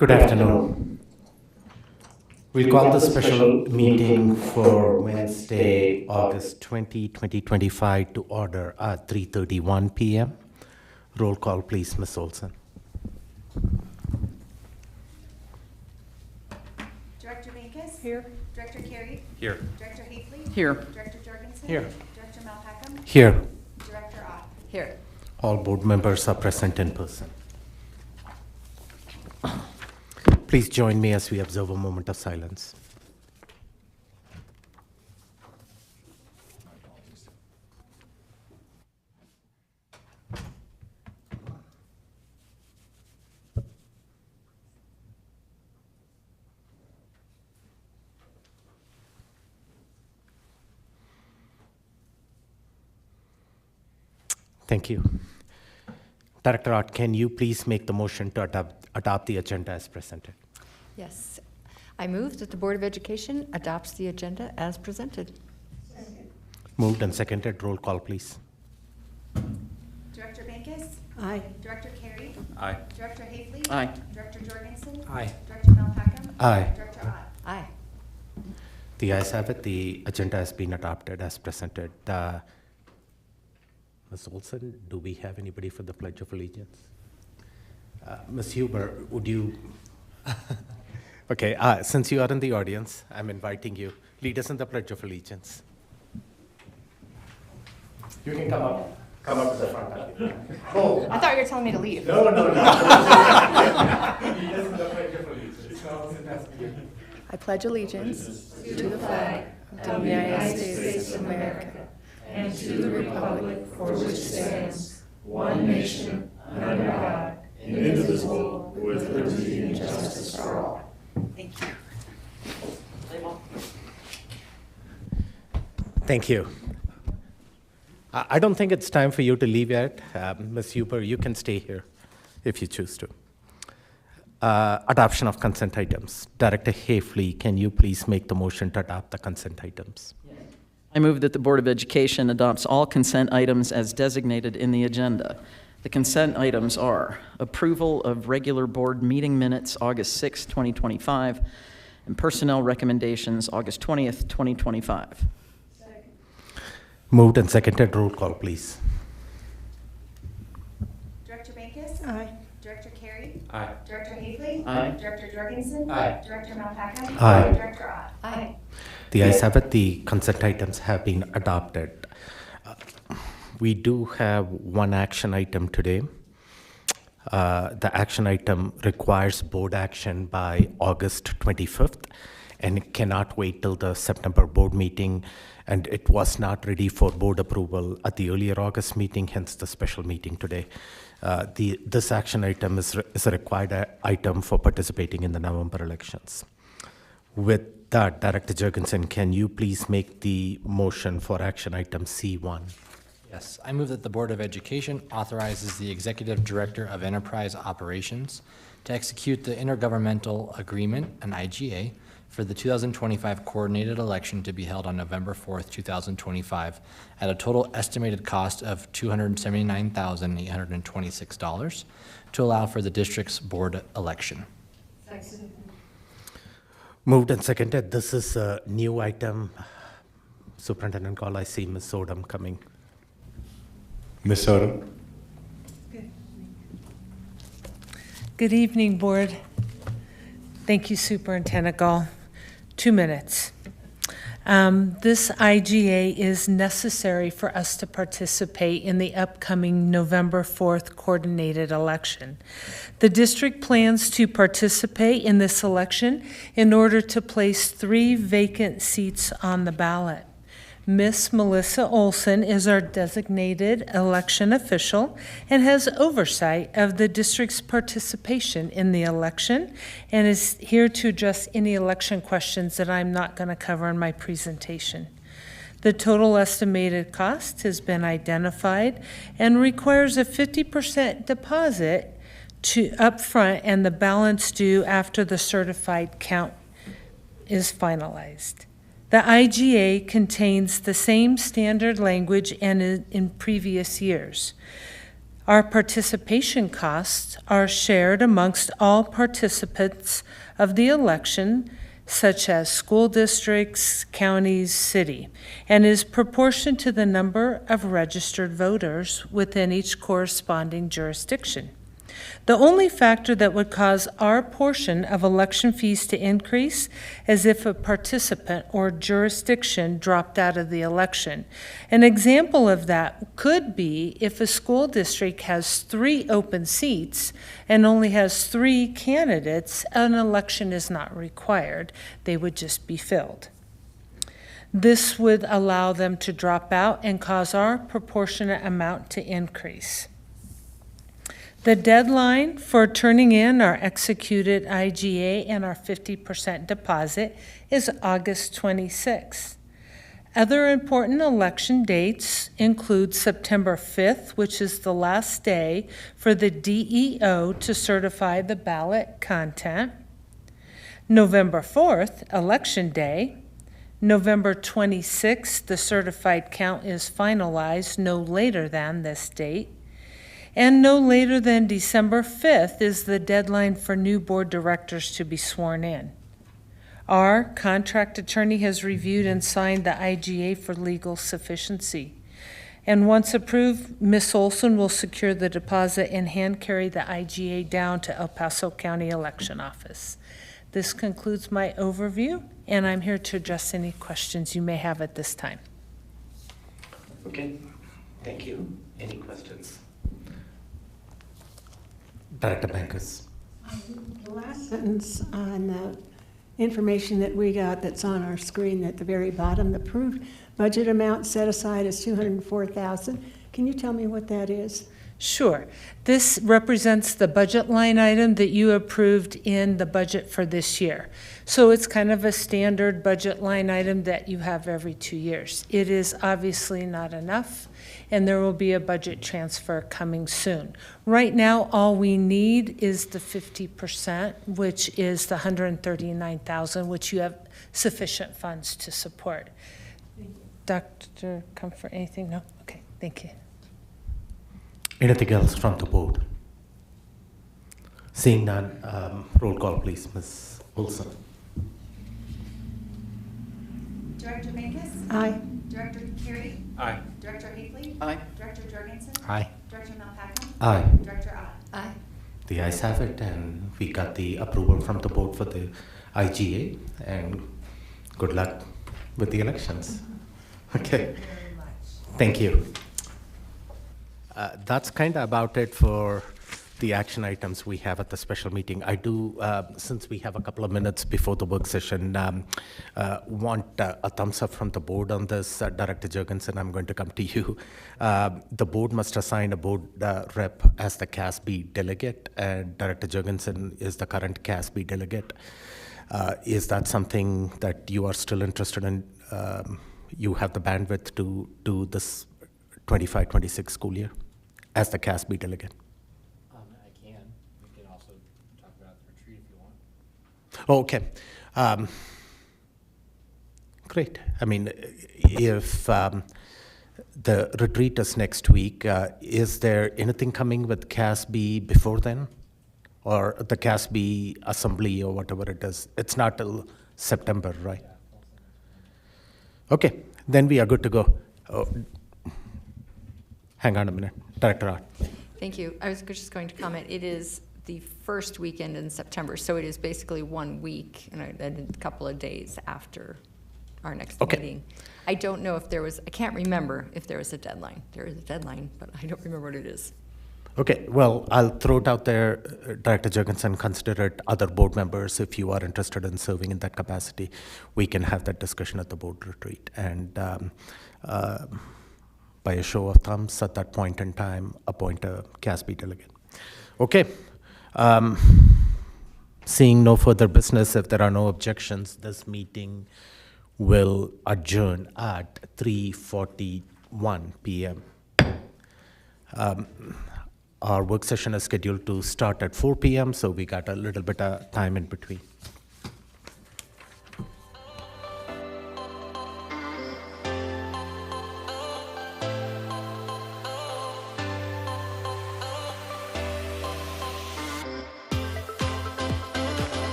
Good afternoon. We'll call the special meeting for Wednesday, August 20, 2025 to order at 3:31 p.m. Roll call, please, Ms. Olson. Director Minkus? Here. Director Carey? Here. Director Hafley? Here. Director Jorgensen? Here. Director Malpacum? Here. Director Ott? Here. All board members are present in person. Please join me as we observe a moment of silence. Thank you. Director Ott, can you please make the motion to adopt the agenda as presented? Yes. I move that the Board of Education adopts the agenda as presented. Moved and seconded. Roll call, please. Director Minkus? Aye. Director Carey? Aye. Director Hafley? Aye. Director Jorgensen? Aye. Director Malpacum? Aye. Director Ott? Aye. The ayes have it. The agenda has been adopted as presented. Ms. Olson, do we have anybody for the Pledge of Allegiance? Ms. Huber, would you? Okay, since you are in the audience, I'm inviting you. Lead us in the Pledge of Allegiance. You can come up to the front. Oh, I thought you were telling me to leave. no. Lead us in the Pledge of Allegiance. I pledge allegiance to the flag of the United States of America and to the republic for which stands one nation under God, indivisible, with liberty and justice for all. Thank you. Thank you. I don't think it's time for you to leave yet. Ms. Huber, you can stay here if you choose to. Adoption of consent items. Director Hafley, can you please make the motion to adopt the consent items? I move that the Board of Education adopts all consent items as designated in the agenda. The consent items are approval of regular board meeting minutes, August 6, 2025, and personnel recommendations, August 20th, 2025. Moved and seconded. Roll call, please. Director Minkus? Aye. Director Carey? Aye. Director Hafley? Aye. Director Jorgensen? Aye. Director Malpacum? Aye. Director Ott? Aye. The ayes have it. The consent items have been adopted. We do have one action item today. The action item requires board action by August 25th, and it cannot wait till the September board meeting, and it was not ready for board approval at the earlier August meeting, hence the special meeting today. This action item is a required item for participating in the November elections. With that, Director Jorgensen, can you please make the motion for action item C1? Yes, I move that the Board of Education authorizes the Executive Director of Enterprise Operations to execute the intergovernmental agreement, an IGA, for the 2025 coordinated election to be held on November 4th, 2025, at a total estimated cost of $279,826 to allow for the district's board election. Moved and seconded. This is a new item. Superintendent Call, I see Ms. Odom coming. Ms. Odom? Good evening, Board. Thank you, Superintendent Gall. 2 minutes. This IGA is necessary for us to participate in the upcoming November 4th coordinated election. The district plans to participate in this election in order to place 3 vacant seats on the ballot. Miss Melissa Olson is our designated election official and has oversight of the district's participation in the election and is here to address any election questions that I'm not going to cover in my presentation. The total estimated cost has been identified and requires a 50% deposit up front and the balance due after the certified count is finalized. The IGA contains the same standard language and in previous years. Our participation costs are shared amongst all participants of the election, such as school districts, counties, city, and is proportioned to the number of registered voters within each corresponding jurisdiction. The only factor that would cause our portion of election fees to increase is if a participant or jurisdiction dropped out of the election. An example of that could be if a school district has 3 open seats and only has 3 candidates, an election is not required. They would just be filled. This would allow them to drop out and cause our proportionate amount to increase. The deadline for turning in our executed IGA and our 50% deposit is August 26th. Other important election dates include September 5th, which is the last day for the DEO to certify the ballot content, November 4th, Election Day, November 26th, the certified count is finalized no later than this date, and no later than December 5th is the deadline for new board directors to be sworn in. Our contract attorney has reviewed and signed the IGA for legal sufficiency. And once approved, Ms. Olson will secure the deposit and hand carry the IGA down to El Paso County Election Office. This concludes my overview, and I'm here to address any questions you may have at this time. Okay, thank you. Any questions? Director Bankus. The last sentence on the information that we got that's on our screen at the very bottom, the approved budget amount set aside is $204,000. Can you tell me what that is? Sure. This represents the budget line item that you approved in the budget for this year. So it's kind of a standard budget line item that you have every 2 years. It is obviously not enough, and there will be a budget transfer coming soon. Right now, all we need is the 50%, which is the $139,000, which you have sufficient funds to support. Dr. Comfort, anything? No? Okay, thank you. Anything else from the board? Seeing none, roll call, please, Ms. Olson. Director Bankus? Aye. Director Carey? Aye. Director Hayfley? Aye. Director Jorgensen? Aye. Director Malpacken? Aye. Director Ott? Aye. The ayes have it, and we got the approval from the board for the IGA, and good luck with the elections. Okay. Thank you. That's kind of about it for the action items we have at the special meeting. I do, since we have a couple of minutes before the work session, want a thumbs up from the board on this. Director Jorgensen, I'm going to come to you. The board must assign a board rep as the CASB delegate, and Director Jorgensen is the current CASB delegate. Is that something that you are still interested in? You have the bandwidth to do this 25-26 school year as the CASB delegate? I can. We can also talk about the retreat if you want. Okay. Great. I mean, if the retreat is next week, is there anything coming with CASB before then? Or the CASB assembly or whatever it is? It's not till September, right? Okay, then we are good to go. Oh, hang on a minute. Director Ott. Thank you. I was just going to comment. It is the first weekend in September, so it is basically 1 week and a couple of days after our next Okay. meeting. I don't know if there was, I can't remember if there was a deadline. There is a deadline, but I don't remember what it is. Okay, well, I'll throw it out there, Director Jorgensen, consider it other board members. If you are interested in serving in that capacity, we can have that discussion at the board retreat. And by a show of thumbs, at that point in time, appoint a CASB delegate. Okay. Seeing no further business, if there are no objections, this meeting will adjourn at 3:41 p.m. Our work session is scheduled to start at 4 p.m., so we got a little bit of time in between.